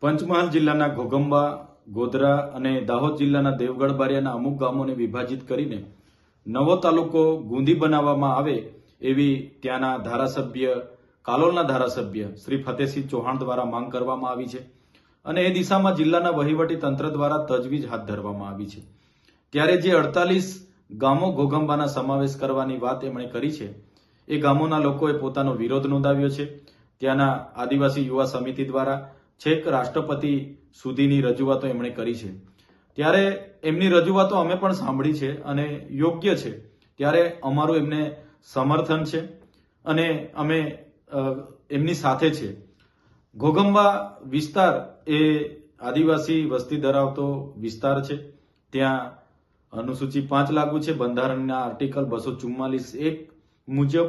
પંચમહાલ જિલ્લાના ઘોઘંબા, ગોધરા અને દાહોદ જિલ્લાના દેવગઢ બારિયાના અમુક ગામોને વિભાજિત કરીને નવો તાલુકો ગુંદી બનાવવામાં આવે એવી ત્યાંના ધારાસભ્ય, કાલોલના ધારાસભ્ય શ્રી ફતેહસિંહ ચૌહાણ દ્વારા માંગ કરવામાં આવી છે અને એ દિશામાં જિલ્લાના વહીવટી તંત્ર દ્વારા તજવીજ હાથ ધરવામાં આવી છે. ત્યારે જે 48 ગામો ઘોઘંબાના સમાવેશ કરવાની વાત એમણે કરી છે, એ ગામોના લોકોએ પોતાનો વિરોધ નોંધાવ્યો છે. ત્યાંના આદિવાસી યુવા સમિતિ દ્વારા છેક રાષ્ટ્રપતિ સુધીની રજૂઆતો એમણે કરી છે. ત્યારે એમની રજૂઆતો અમે પણ સાંભળી છે અને યોગ્ય છે. ત્યારે અમારું એમને સમર્થન છે અને અમે એમની સાથે છે. ઘોઘંબા વિસ્તાર એ આદિવાસી વસ્તી ધરાવતો વિસ્તાર છે. ત્યાં અનુસૂચિ 5 લાગુ છે. બંધારણના આર્ટિકલ 244(1) મુજબ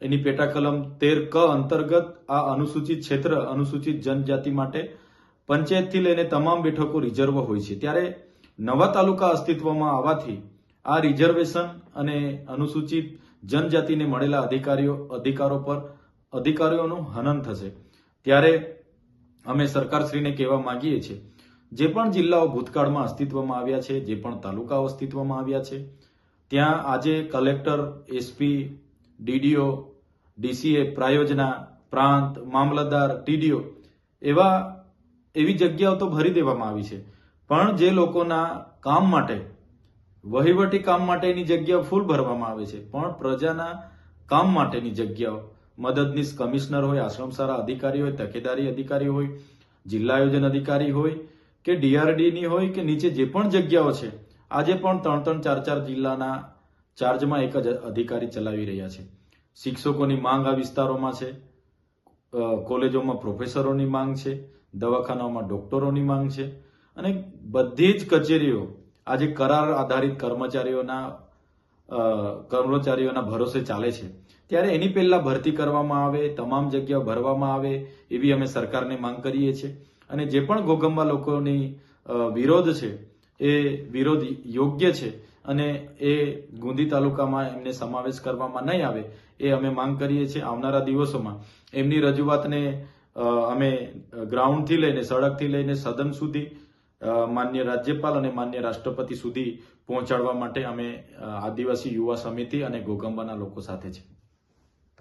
એની પેટા કલમ 13 ક અંતર્ગત આ અનુસૂચિત ક્ષેત્ર, અનુસૂચિત જનજાતિ માટે પંચાયતથી લઈને તમામ બેઠકો રિઝર્વ હોય છે. ત્યારે નવા તાલુકા અસ્તિત્વમાં આવવાથી આ રિઝર્વેશન અને અનુસૂચિત જનજાતિને મળેલા અધિકારોનું હનન થશે. ત્યારે અમે સરકારશ્રીને કહેવા માંગીએ છીએ, જે પણ જિલ્લાઓ ભૂતકાળમાં અસ્તિત્વમાં આવ્યા છે, જે પણ તાલુકાઓ અસ્તિત્વમાં આવ્યા છે, ત્યાં આજે કલેક્ટર, એસપી, ડીડીઓ, ડીસીએ, પ્રાયોજના, પ્રાંત, મામલતદાર, ટીડીઓ એવી જગ્યાઓ તો ભરી દેવામાં આવી છે. પણ જે લોકોના કામ માટે, વહીવટી કામ માટેની જગ્યાઓ ફૂલ ભરવામાં આવે છે, પણ પ્રજાના કામ માટેની જગ્યાઓ, મદદનીશ કમિશનર હોય, આશ્રમશાળા અધિકારી હોય, તકેદારી અધિકારી હોય, જિલ્લા આયોજન અધિકારી હોય કે ડીઆરડીની હોય કે નીચે જે પણ જગ્યાઓ છે, આજે પણ 3-3, 4-4 જિલ્લાના ચાર્જમાં એક જ અધિકારી ચલાવી રહ્યા છે. શિક્ષકોની માંગ આ વિસ્તારોમાં છે, કોલેજોમાં પ્રોફેસરોની માંગ છે, દવાખાનાઓમાં ડોક્ટરોની માંગ છે અને બધી જ કચેરીઓ આજે કરાર આધારિત કર્મચારીઓના ભરોસે ચાલે છે. ત્યારે એની પહેલા ભરતી કરવામાં આવે, તમામ જગ્યાઓ ભરવામાં આવે એવી અમે સરકારને માંગ કરીએ છીએ. અને જે પણ ઘોઘંબા લોકોની વિરોધ છે, એ વિરોધ યોગ્ય છે અને એ ગુંદી તાલુકામાં એમને સમાવેશ કરવામાં નહીં આવે એ અમે માંગ કરીએ છીએ. આવનારા દિવસોમાં એમની રજૂઆતને અમે ગ્રાઉન્ડથી લઈને, સડકથી લઈને સદન સુધી, માન્ય રાજ્યપાલ અને માન્ય રાષ્ટ્રપતિ સુધી પહોંચાડવા માટે અમે આદિવાસી યુવા સમિતિ અને ઘોઘંબાના લોકો સાથે છે.